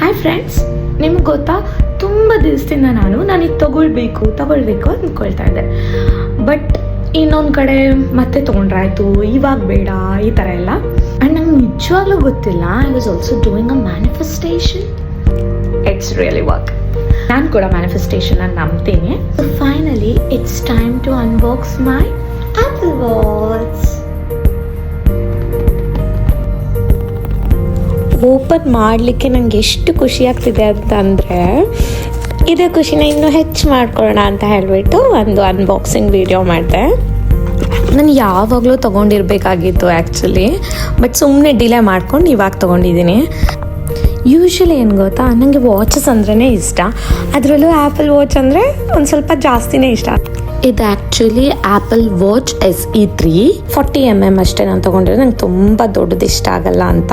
Hi friends, ನಿಮ್ಗೆ ಗೊತ್ತಾ, ತುಂಬ ದಿವಸದಿಂದ ನಾನು ಇದು ತಗೊಳ್ಬೇಕು ಅಂದ್ಕೊಳ್ತಾ ಇದ್ದೆ. ಬಟ್ ಇನ್ನೊಂದು ಕಡೆ ಮತ್ತೆ ತೊಗೊಂಡ್ರಾಯ್ತು, ಇವಾಗ ಬೇಡ, ಈ ಥರ ಎಲ್ಲ. ಆ್ಯಂಡ್ ನಂಗೆ ನಿಜವಾಗ್ಲೂ ಗೊತ್ತಿಲ್ಲ, I was also doing a manifestation. It's really work. ನಾನು ಕೂಡ ಮ್ಯಾನಿಫೆಸ್ಟೇಷನ್ ಅನ್ನು ನಂಬ್ತೀನಿ. So finally it's time to unbox my Apple watch. Open ಮಾಡಲಿಕ್ಕೆ ನನಗೆ ಎಷ್ಟು ಖುಷಿ ಆಗ್ತಿದೆ ಅಂತಂದರೆ, ಇದೇ ಖುಷಿನ ಇನ್ನೂ ಹೆಚ್ಚು ಮಾಡ್ಕೊಳ್ಳೋಣ ಅಂತ ಹೇಳಿಬಿಟ್ಟು ಒಂದು ಅನ್ಬಾಕ್ಸಿಂಗ್ ವಿಡಿಯೋ ಮಾಡಿದೆ. ನಾನು ಯಾವಾಗಲೂ ತೊಗೊಂಡಿರಬೇಕಾಗಿತ್ತು ಆ್ಯಕ್ಚುಲಿ, ಬಟ್ ಸುಮ್ಮನೆ ಡಿಲೇ ಮಾಡ್ಕೊಂಡು ಇವಾಗ ತೊಗೊಂಡಿದ್ದೀನಿ. ಯೂಶ್ವಲಿ ಏನು ಗೊತ್ತಾ, ನನಗೆ ವಾಚಸ್ ಅಂದ್ರೇ ಇಷ್ಟ, ಅದರಲ್ಲೂ ಆ್ಯಪಲ್ ವಾಚ್ ಅಂದರೆ ಒಂದು ಸ್ವಲ್ಪ ಜಾಸ್ತಿನೇ ಇಷ್ಟ. ಇದು actually apple watch SE3 40mm ಅಷ್ಟೇ ನಾನು ತೊಗೊಂಡಿರೋದು. ನಂಗೆ ತುಂಬ ದೊಡ್ಡದು ಇಷ್ಟ ಆಗಲ್ಲ ಅಂತ.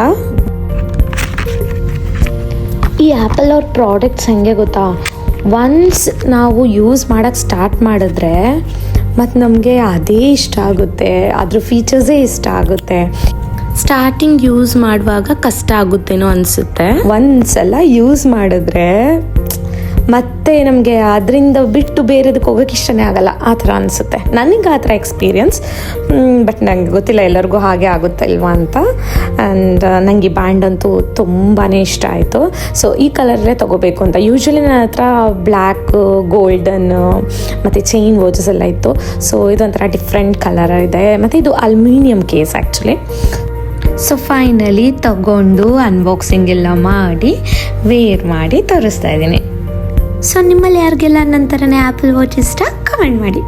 ಈ ಆ್ಯಪಲ್ ಅವ್ರ ಪ್ರಾಡಕ್ಟ್ಸ್ ಹೆಂಗೆ ಗೊತ್ತಾ, ಒನ್ಸ್ ನಾವು ಯೂಸ್ ಮಾಡೋಕ್ಕೆ ಸ್ಟಾರ್ಟ್ ಮಾಡಿದ್ರೆ ಮತ್ತು ನಮಗೆ ಅದೇ ಇಷ್ಟ ಆಗುತ್ತೆ, ಅದ್ರ ಫೀಚರ್ಸೇ ಇಷ್ಟ ಆಗುತ್ತೆ. ಸ್ಟಾರ್ಟಿಂಗ್ ಯೂಸ್ ಮಾಡುವಾಗ ಕಷ್ಟ ಆಗುತ್ತೇನೋ ಅನಿಸುತ್ತೆ, ಒಂದ್ಸಲ ಯೂಸ್ ಮಾಡಿದ್ರೆ ಮತ್ತೆ ನಮಗೆ ಅದರಿಂದ ಬಿಟ್ಟು ಬೇರೆದಕ್ಕೆ ಹೋಗೋಕ್ಕೆ ಇಷ್ಟನೇ ಆಗಲ್ಲ, ಆ ಥರ ಅನಿಸುತ್ತೆ. ನನಗೆ ಆ ಥರ ಎಕ್ಸ್ಪೀರಿಯನ್ಸ್. ಬಟ್ ನನಗೆ ಗೊತ್ತಿಲ್ಲ ಎಲ್ಲರಿಗೂ ಹಾಗೆ ಆಗುತ್ತೆ ಇಲ್ವಾ ಅಂತ. ಆ್ಯಂಡ್ ನನಗೆ ಈ ಬ್ಯಾಂಡ್ ಅಂತೂ ತುಂಬಾ ಇಷ್ಟ ಆಯಿತು. ಸೊ ಈ ಕಲರಲ್ಲೇ ತೊಗೋಬೇಕು ಅಂತ. ಯೂಶ್ವಲಿ ನನ್ನ ಹತ್ರ ಬ್ಲ್ಯಾಕ್, ಗೋಲ್ಡನ್ ಮತ್ತು ಚೈನ್ ವಾಚಸ್ ಎಲ್ಲ ಇತ್ತು. ಸೊ ಇದೊಂಥರ ಡಿಫ್ರೆಂಟ್ ಕಲರ್ ಇದೆ, ಮತ್ತು ಇದು aluminium case actually. So finally ತಗೊಂಡು ಅನ್ಬಾಕ್ಸಿಂಗ್ ಎಲ್ಲ ಮಾಡಿ ವೇರ್ ಮಾಡಿ ತೋರಿಸ್ತಾ ಇದ್ದೀನಿ. ಸೊ ನಿಮ್ಮಲ್ಲಿ ಯಾರಿಗೆಲ್ಲ ನನ್ನ ಥರನೇ ಆ್ಯಪಲ್ ವಾಚ್ ಇಷ್ಟ, ಕಮೆಂಟ್ ಮಾಡಿ.